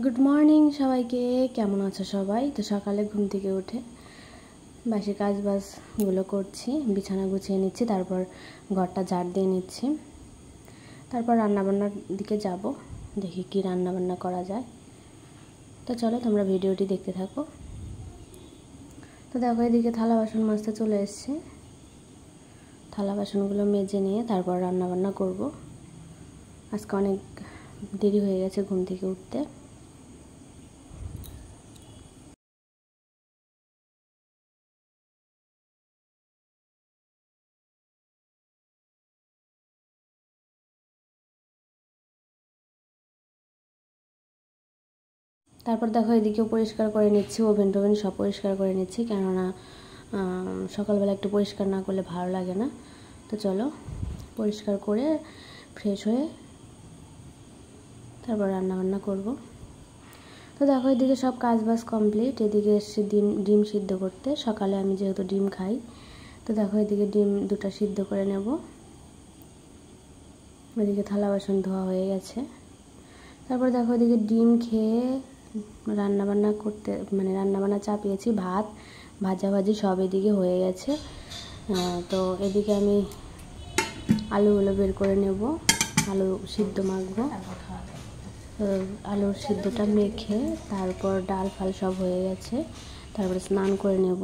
Good morning সবাইকে। কেমন আছো সবাই? তো সকালে ঘুম থেকে উঠে বাসি কাজবাজগুলো করছি, বিছানা গুছিয়ে নিচ্ছি, তারপর ঘরটা ঝাড় দিয়ে নিচ্ছি, তারপর রান্নাবান্নার দিকে যাব, দেখি কি রান্নাবান্না করা যায়। তো চলো তোমরা ভিডিওটি দেখতে থাকো। তো দেখো এদিকে থালা বাসন মাজতে চলে এসেছি, থালা বাসনগুলো মেজে নিয়ে তারপর রান্নাবান্না করব। আজকে অনেক দেরি হয়ে গেছে ঘুম থেকে উঠতে। তারপর দেখো এদিকেও পরিষ্কার করে নিচ্ছি, ওভেন টোভেন সব পরিষ্কার করে নিচ্ছি, কেননা সকালবেলা একটু পরিষ্কার না করলে ভালো লাগে না। তো চলো পরিষ্কার করে ফ্রেশ হয়ে তারপর রান্নাবান্না করব। তো দেখো এদিকে সব কাজবাজ কমপ্লিট। এদিকে এসছি ডিম সিদ্ধ করতে। সকালে আমি যেহেতু ডিম খাই, তো দেখো এদিকে ডিম দুটো সিদ্ধ করে নেব। ওইদিকে থালা বাসন ধোয়া হয়ে গেছে। তারপর দেখো এদিকে ডিম খেয়ে রান্নাবান্না করতে রান্নাবান্না চাপিয়েছি। ভাত ভাজাভাজি সব এদিকে হয়ে গেছে। তো এদিকে আমি আলুগুলো বের করে নেব, আলু সিদ্ধ মাখবো। আলুর সিদ্ধটা মেখে তারপর ডাল ফাল সব হয়ে গেছে, তারপরে স্নান করে নেব।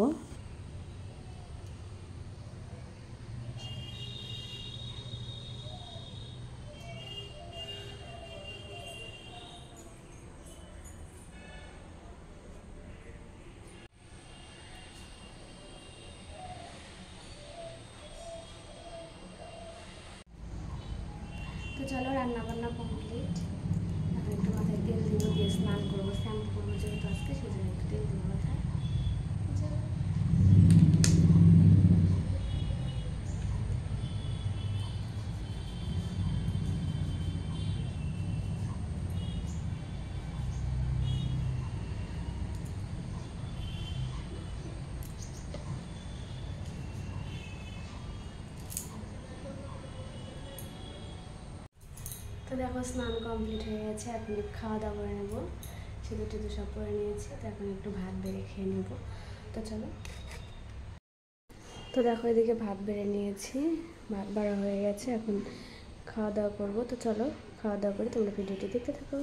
তো চলো রান্নাবান্না কমপ্লিট। এখন একটু মাথায় তেল দিব, দিয়ে স্নান করবো, শ্যাম্পু করবো যেহেতু আজকে, সেই জন্য একটু তেল দিব মাথায়। তো দেখো স্নান কমপ্লিট হয়ে গেছে, এখন খাওয়া দাওয়া করে নেবো। সিঁদুর টিঁদুর সব করে নিয়েছি, তো এখন একটু ভাত বেড়ে খেয়ে নেবো। তো চলো। তো দেখো এদিকে ভাত বেড়ে নিয়েছি, ভাত বাড়া হয়ে গেছে, এখন খাওয়া দাওয়া করবো। তো চলো খাওয়া দাওয়া করে তোমরা ভিডিওটি দেখতে থাকো।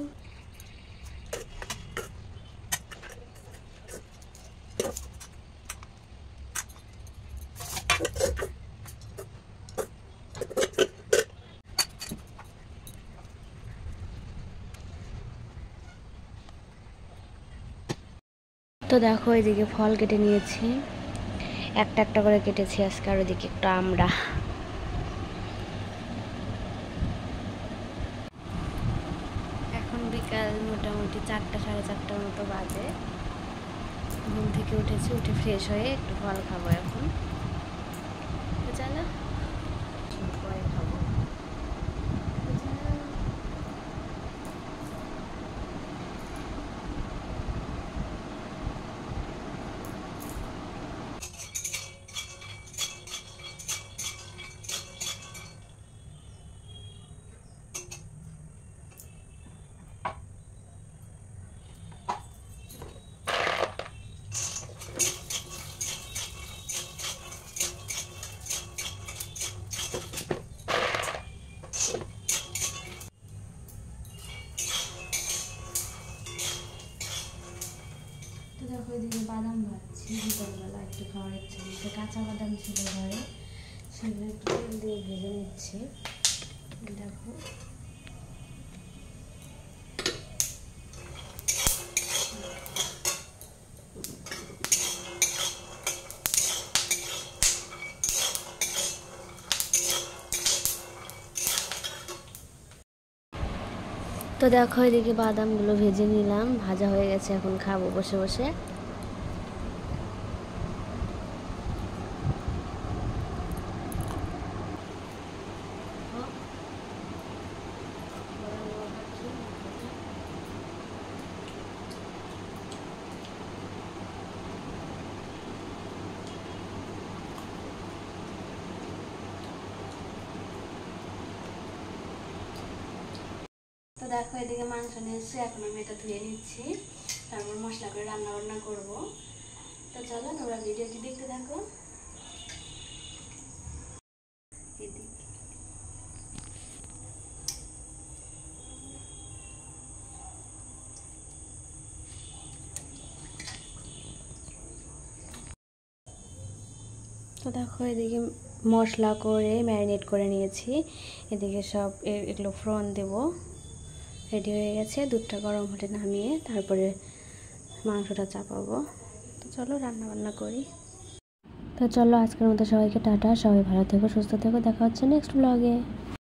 তো দেখো এদিকে ফল কেটে নিয়েছি, একটা একটা করে কেটেছি আজকে। আর ওইদিকে একটা আমরা। এখন বিকাল মোটামুটি 4টা সাড়ে 4টার মতো বাজে। ঘুম থেকে উঠেছি, উঠে ফ্রেশ হয়ে একটু ফল খাবো এখন। তো চলো পরে খাবো। দেখো এদিকে বাদাম ভাজছি, বিকালবেলা একটু খাওয়ার ইচ্ছে হচ্ছে। কাঁচা বাদাম ছিল ঘরে, সেগুলো একটু তেল দিয়ে ভেজে নিচ্ছি। দেখো তো দেখো এদিকে বাদামগুলো ভেজে নিলাম, ভাজা হয়ে গেছে, এখন খাবো বসে বসে। তো দেখো এদিকে মাংস নিয়ে এসেছি, এখন আমি এটা ধুয়ে নিচ্ছি, তারপর মশলা করে রান্না বান্না করবো। তো চলো তোমরা ভিডিওটি দেখতে থাকো। তো দেখো এদিকে মশলা করে ম্যারিনেট করে নিয়েছি, এদিকে সব এগুলো ফোড়ন দেব, রেডি হয়ে গেছে। দুধটা গরম হতে নামিয়ে তারপরে মাংসটা চাপাবো। তো চলো রান্না বান্না করি। তো চলো আজকের মতো সবাইকে টাটা, সবাই ভালো থেকো, সুস্থ থেকো, দেখা হচ্ছে নেক্সট ব্লগে।